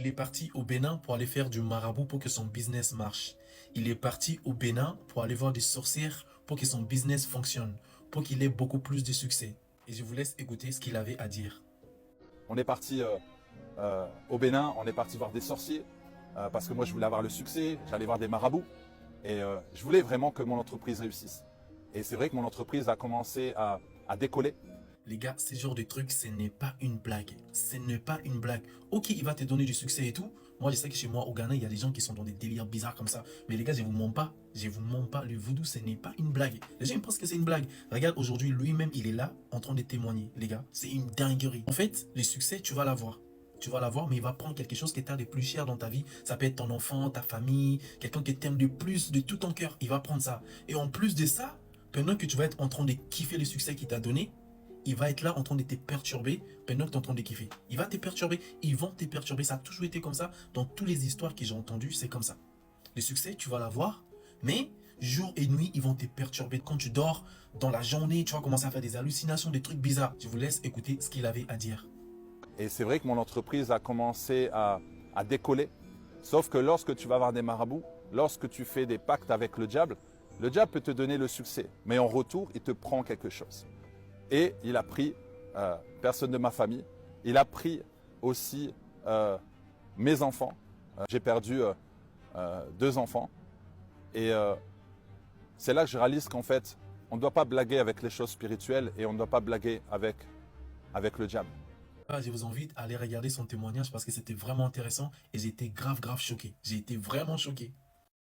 Il est parti au Bénin pour aller faire du marabout pour que son business marche. Il est parti au Bénin pour aller voir des sorcières pour que son business fonctionne, pour qu'il ait beaucoup plus de succès. Et je vous laisse écouter ce qu'il avait à dire. On est parti au Bénin, on est parti voir des sorciers, parce que moi je voulais avoir le succès, j'allais voir des marabouts, et je voulais vraiment que mon entreprise réussisse. Et c'est vrai que mon entreprise a commencé à décoller. Les gars, ce genre de truc, ce n'est pas une blague. Ce n'est pas une blague. Ok, il va te donner du succès et tout. Moi, je sais que chez moi, au Ghana, il y a des gens qui sont dans des délires bizarres comme ça. Mais les gars, je vous mens pas. Je vous mens pas. Le voodoo, ce n'est pas une blague. Les gens ils pensent que c'est une blague. Regarde, aujourd'hui, lui-même, il est là, en train de témoigner. Les gars, c'est une dinguerie. En fait, le succès, tu vas l'avoir. Tu vas l'avoir, mais il va prendre quelque chose qui t'a de plus cher dans ta vie. Ça peut être ton enfant, ta famille, quelqu'un qui t'aime de plus, de tout ton cœur. Il va prendre ça. Et en plus de ça, pendant que tu vas être en train de kiffer le succès qu'il t'a donné, il va être là en train de te perturber pendant que tu es en train de kiffer. Il va te perturber, ils vont te perturber. Ça a toujours été comme ça. Dans toutes les histoires que j'ai entendues, c'est comme ça. Le succès, tu vas l'avoir, mais jour et nuit, ils vont te perturber. Quand tu dors, dans la journée, tu vas commencer à faire des hallucinations, des trucs bizarres. Je vous laisse écouter ce qu'il avait à dire. Et c'est vrai que mon entreprise a commencé à décoller. Sauf que lorsque tu vas voir des marabouts, lorsque tu fais des pactes avec le diable peut te donner le succès. Mais en retour, il te prend quelque chose. Et il a pris personne de ma famille. Il a pris aussi mes enfants. J'ai perdu 2 enfants. Et c'est là que je réalise qu'en fait, on ne doit pas blaguer avec les choses spirituelles et on ne doit pas blaguer avec le diable. Ah, je vous invite à aller regarder son témoignage parce que c'était vraiment intéressant et j'ai été grave choqué. J'ai été vraiment choqué.